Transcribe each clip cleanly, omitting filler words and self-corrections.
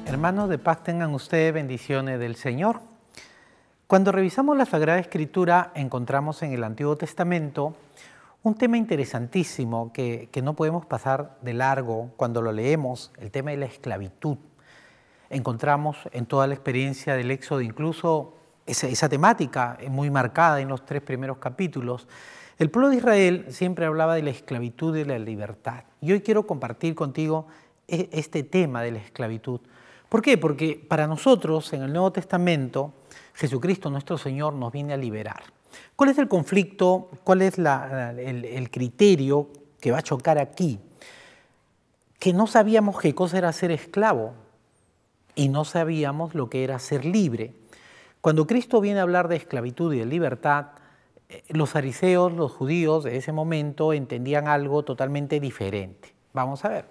Hermanos, de paz tengan ustedes bendiciones del Señor. Cuando revisamos la Sagrada Escritura, encontramos en el Antiguo Testamento un tema interesantísimo que no podemos pasar de largo cuando lo leemos, el tema de la esclavitud. Encontramos en toda la experiencia del Éxodo incluso esa temática muy marcada en los 3 primeros capítulos. El pueblo de Israel siempre hablaba de la esclavitud y de la libertad. Y hoy quiero compartir contigo este tema de la esclavitud. ¿Por qué? Porque para nosotros en el Nuevo Testamento Jesucristo nuestro Señor nos viene a liberar. ¿Cuál es el conflicto? ¿Cuál es el criterio que va a chocar aquí? Que no sabíamos qué cosa era ser esclavo y no sabíamos lo que era ser libre. Cuando Cristo viene a hablar de esclavitud y de libertad, los fariseos, los judíos de ese momento entendían algo totalmente diferente. Vamos a ver,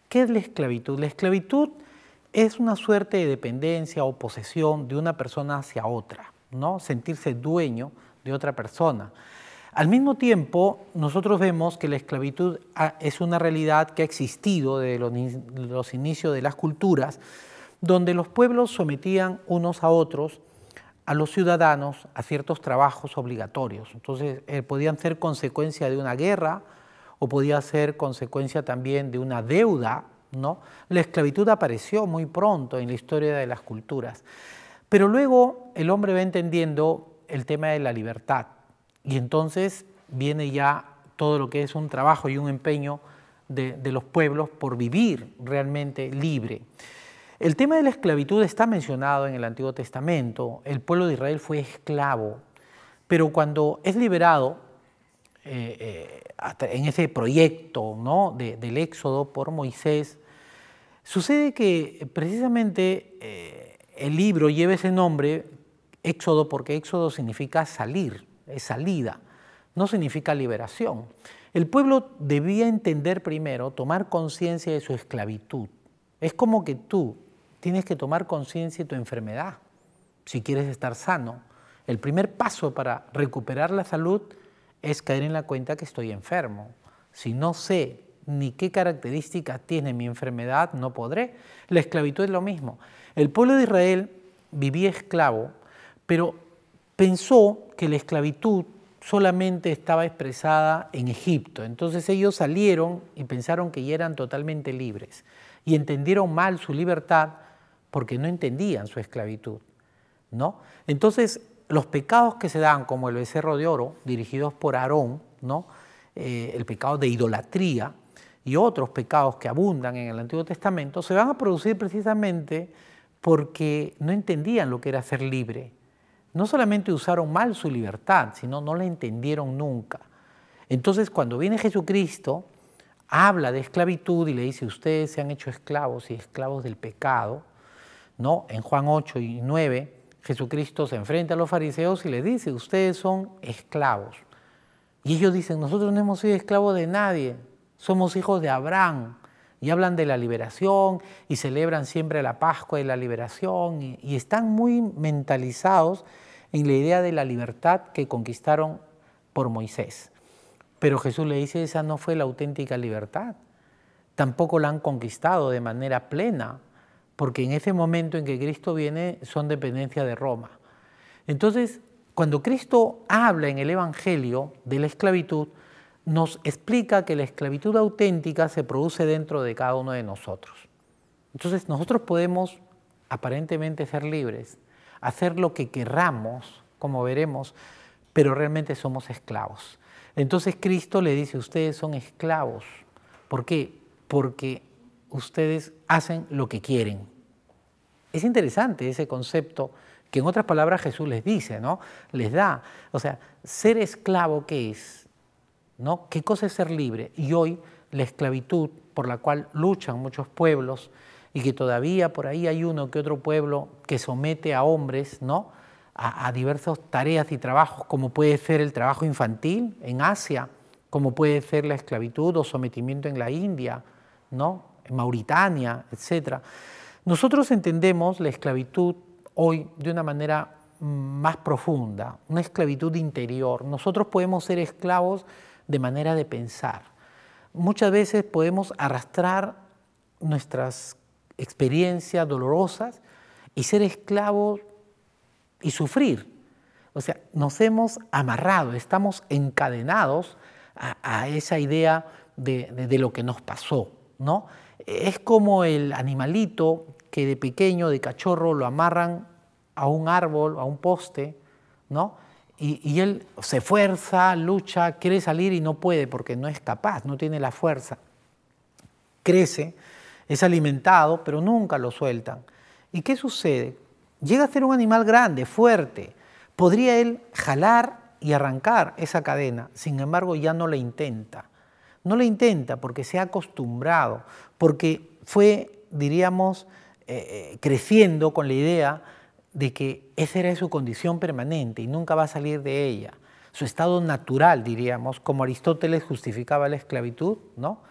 ¿qué es la esclavitud? La esclavitud es una suerte de dependencia o posesión de una persona hacia otra, ¿no? Sentirse dueño de otra persona. Al mismo tiempo, nosotros vemos que la esclavitud es una realidad que ha existido desde los inicios de las culturas, donde los pueblos sometían unos a otros, a los ciudadanos, a ciertos trabajos obligatorios. Entonces, podían ser consecuencia de una guerra o podía ser consecuencia también de una deuda, ¿no? La esclavitud apareció muy pronto en la historia de las culturas, pero luego el hombre va entendiendo el tema de la libertad y entonces viene ya todo lo que es un trabajo y un empeño de los pueblos por vivir realmente libre. El tema de la esclavitud está mencionado en el Antiguo Testamento. El pueblo de Israel fue esclavo, pero cuando es liberado en ese proyecto, ¿no? del Éxodo por Moisés, sucede que precisamente el libro lleva ese nombre, Éxodo, porque Éxodo significa salir, es salida, no significa liberación. El pueblo debía entender primero, tomar conciencia de su esclavitud. Es como que tú tienes que tomar conciencia de tu enfermedad si quieres estar sano. El primer paso para recuperar la salud es caer en la cuenta que estoy enfermo. Si no sé ni qué características tiene mi enfermedad, no podré. La esclavitud es lo mismo. El pueblo de Israel vivía esclavo, pero pensó que la esclavitud solamente estaba expresada en Egipto. Entonces ellos salieron y pensaron que ya eran totalmente libres y entendieron mal su libertad porque no entendían su esclavitud, ¿no? Entonces los pecados que se dan, como el becerro de oro, dirigidos por Aarón, ¿no? El pecado de idolatría y otros pecados que abundan en el Antiguo Testamento, se van a producir precisamente porque no entendían lo que era ser libre. No solamente usaron mal su libertad, sino no la entendieron nunca. Entonces, cuando viene Jesucristo, habla de esclavitud y le dice, ustedes se han hecho esclavos y esclavos del pecado, ¿no? En Juan 8 y 9, Jesucristo se enfrenta a los fariseos y les dice, ustedes son esclavos. Y ellos dicen, nosotros no hemos sido esclavos de nadie, somos hijos de Abraham. Y hablan de la liberación y celebran siempre la Pascua de la liberación y están muy mentalizados en la idea de la libertad que conquistaron por Moisés. Pero Jesús le dice, esa no fue la auténtica libertad. Tampoco la han conquistado de manera plena, porque en ese momento en que Cristo viene son dependencia de Roma. Entonces, cuando Cristo habla en el Evangelio de la esclavitud, nos explica que la esclavitud auténtica se produce dentro de cada uno de nosotros. Entonces nosotros podemos aparentemente ser libres, hacer lo que querramos, como veremos, pero realmente somos esclavos. Entonces Cristo le dice, ustedes son esclavos. ¿Por qué? Porque ustedes hacen lo que quieren. Es interesante ese concepto que en otras palabras Jesús les dice, ¿no? Les da, o sea, ser esclavo, ¿qué es? ¿No? ¿Qué cosa es ser libre? Y hoy la esclavitud por la cual luchan muchos pueblos y que todavía por ahí hay uno que otro pueblo que somete a hombres, ¿no? a diversas tareas y trabajos, como puede ser el trabajo infantil en Asia, como puede ser la esclavitud o sometimiento en la India, ¿no? En Mauritania, etc. Nosotros entendemos la esclavitud hoy de una manera más profunda, una esclavitud interior. Nosotros podemos ser esclavos de manera de pensar. Muchas veces podemos arrastrar nuestras experiencias dolorosas y ser esclavos y sufrir. O sea, nos hemos amarrado, estamos encadenados a esa idea de lo que nos pasó, ¿no? Es como el animalito que de pequeño, de cachorro, lo amarran a un árbol, a un poste, ¿no? Y él se esfuerza, lucha, quiere salir y no puede porque no es capaz, no tiene la fuerza. Crece, es alimentado, pero nunca lo sueltan. ¿Y qué sucede? Llega a ser un animal grande, fuerte. Podría él jalar y arrancar esa cadena, sin embargo ya no la intenta. No la intenta porque se ha acostumbrado, porque fue, diríamos, creciendo con la idea de que esa era su condición permanente y nunca va a salir de ella. Su estado natural, diríamos, como Aristóteles justificaba la esclavitud, ¿no?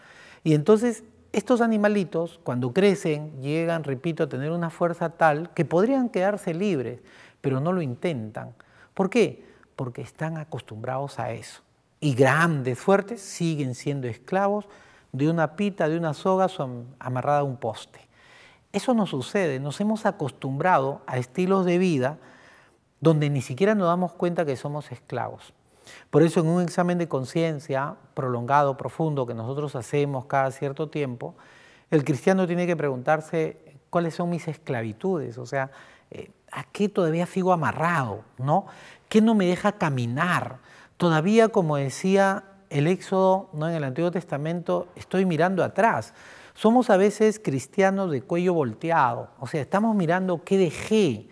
Y entonces estos animalitos, cuando crecen, llegan, repito, a tener una fuerza tal que podrían quedarse libres, pero no lo intentan. ¿Por qué? Porque están acostumbrados a eso. Y grandes, fuertes, siguen siendo esclavos de una pita, de una soga amarrada a un poste. Eso nos sucede, nos hemos acostumbrado a estilos de vida donde ni siquiera nos damos cuenta que somos esclavos. Por eso en un examen de conciencia prolongado, profundo, que nosotros hacemos cada cierto tiempo, el cristiano tiene que preguntarse cuáles son mis esclavitudes, o sea, ¿a qué todavía sigo amarrado? ¿No? ¿Qué no me deja caminar? Todavía, como decía el Éxodo, ¿no? En el Antiguo Testamento, estoy mirando atrás. Somos a veces cristianos de cuello volteado, o sea, estamos mirando qué dejé.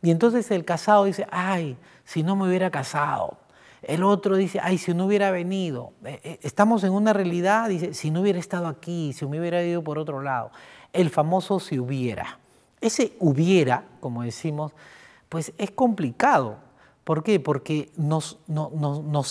Y entonces el casado dice, ay, si no me hubiera casado. El otro dice, ay, si no hubiera venido. Estamos en una realidad, dice, si no hubiera estado aquí, si me hubiera ido por otro lado. El famoso si hubiera. Ese hubiera, como decimos, pues es complicado. ¿Por qué? Porque nos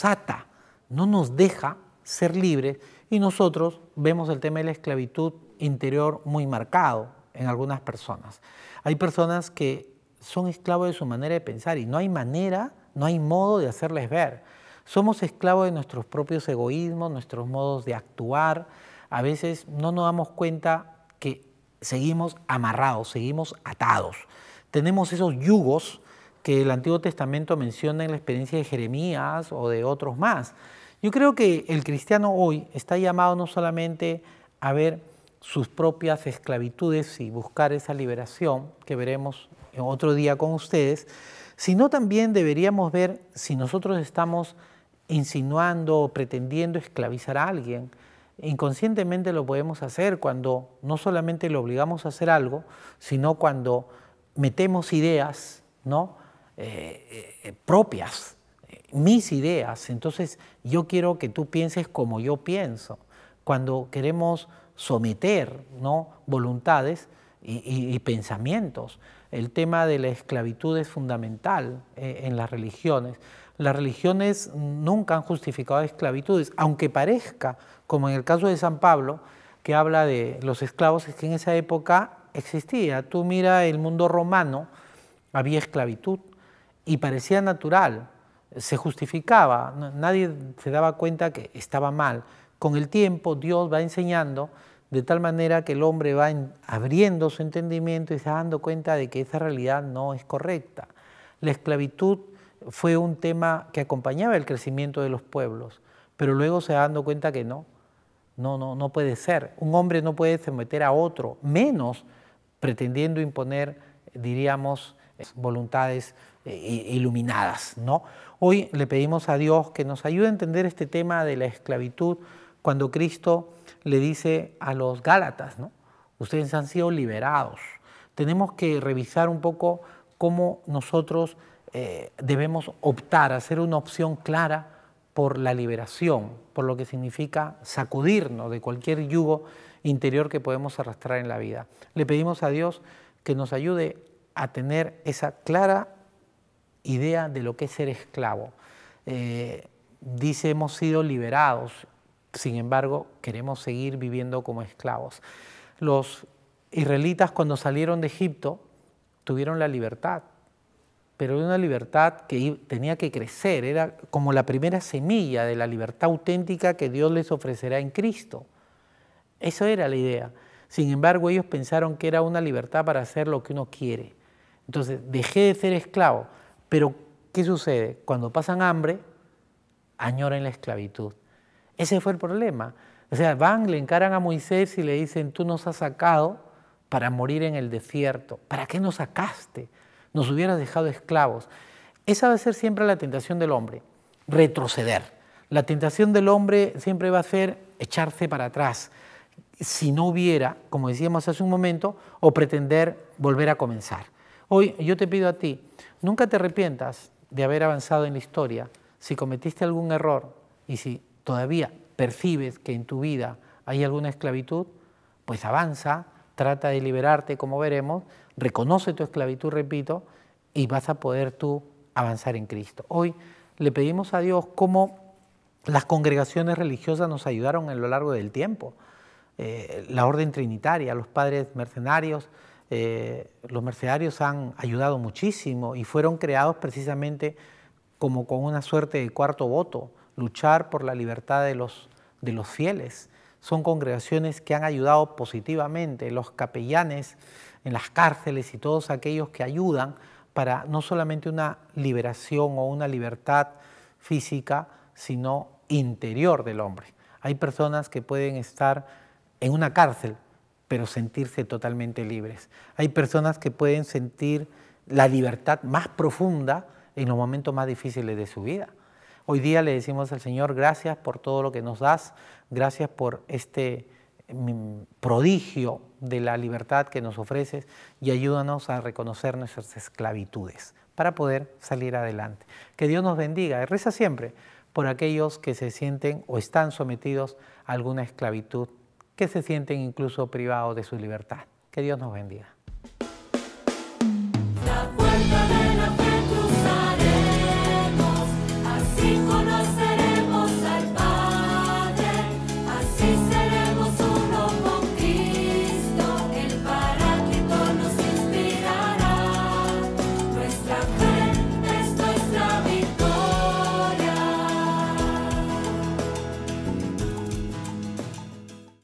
ata, no nos deja ser libres y nosotros vemos el tema de la esclavitud interior muy marcado en algunas personas. Hay personas que son esclavos de su manera de pensar y no hay manera, no hay modo de hacerles ver. Somos esclavos de nuestros propios egoísmos, nuestros modos de actuar. A veces no nos damos cuenta que seguimos amarrados, seguimos atados. Tenemos esos yugos que el Antiguo Testamento menciona en la experiencia de Jeremías o de otros más. Yo creo que el cristiano hoy está llamado no solamente a ver sus propias esclavitudes y buscar esa liberación que veremos otro día con ustedes, sino también deberíamos ver si nosotros estamos insinuando o pretendiendo esclavizar a alguien. Inconscientemente lo podemos hacer cuando no solamente lo obligamos a hacer algo, sino cuando metemos ideas, ¿no? Propias, mis ideas. Entonces yo quiero que tú pienses como yo pienso. Cuando queremos someter, ¿no? voluntades y pensamientos. El tema de la esclavitud es fundamental en las religiones. Las religiones nunca han justificado esclavitudes, aunque parezca, como en el caso de San Pablo, que habla de los esclavos, es que en esa época existía. Tú mira el mundo romano, había esclavitud y parecía natural, se justificaba, nadie se daba cuenta que estaba mal. Con el tiempo Dios va enseñando de tal manera que el hombre va abriendo su entendimiento y se va dando cuenta de que esa realidad no es correcta. La esclavitud fue un tema que acompañaba el crecimiento de los pueblos, pero luego se va dando cuenta que no puede ser. Un hombre no puede someter a otro, menos pretendiendo imponer, diríamos, voluntades iluminadas, ¿no? Hoy le pedimos a Dios que nos ayude a entender este tema de la esclavitud cuando Cristo le dice a los Gálatas, ¿no? Ustedes han sido liberados. Tenemos que revisar un poco cómo nosotros debemos optar, hacer una opción clara por la liberación, por lo que significa sacudirnos de cualquier yugo interior que podemos arrastrar en la vida. Le pedimos a Dios que nos ayude a tener esa clara idea de lo que es ser esclavo. Dice, hemos sido liberados, sin embargo, queremos seguir viviendo como esclavos. Los israelitas cuando salieron de Egipto tuvieron la libertad, pero una libertad que tenía que crecer, era como la primera semilla de la libertad auténtica que Dios les ofrecerá en Cristo. Eso era la idea. Sin embargo, ellos pensaron que era una libertad para hacer lo que uno quiere. Entonces, dejé de ser esclavo. Pero, ¿qué sucede? Cuando pasan hambre, añoran la esclavitud. Ese fue el problema. O sea, le encaran a Moisés y le dicen, tú nos has sacado para morir en el desierto. ¿Para qué nos sacaste? Nos hubieras dejado esclavos. Esa va a ser siempre la tentación del hombre, retroceder. La tentación del hombre siempre va a ser echarse para atrás, si no hubiera, como decíamos hace un momento, o pretender volver a comenzar. Hoy yo te pido a ti, nunca te arrepientas de haber avanzado en la historia. Si cometiste algún error y si todavía percibes que en tu vida hay alguna esclavitud, pues avanza, trata de liberarte, como veremos, reconoce tu esclavitud, repito, y vas a poder tú avanzar en Cristo. Hoy le pedimos a Dios cómo las congregaciones religiosas nos ayudaron a lo largo del tiempo. La orden trinitaria, los padres mercenarios, los mercenarios han ayudado muchísimo y fueron creados precisamente como con una suerte de cuarto voto, luchar por la libertad de los fieles. Son congregaciones que han ayudado positivamente, los capellanes en las cárceles y todos aquellos que ayudan para no solamente una liberación o una libertad física, sino interior del hombre. Hay personas que pueden estar en una cárcel, pero sentirse totalmente libres. Hay personas que pueden sentir la libertad más profunda en los momentos más difíciles de su vida. Hoy día le decimos al Señor, gracias por todo lo que nos das, gracias por este prodigio de la libertad que nos ofreces y ayúdanos a reconocer nuestras esclavitudes para poder salir adelante. Que Dios nos bendiga y reza siempre por aquellos que se sienten o están sometidos a alguna esclavitud, que se sienten incluso privados de su libertad. Que Dios nos bendiga.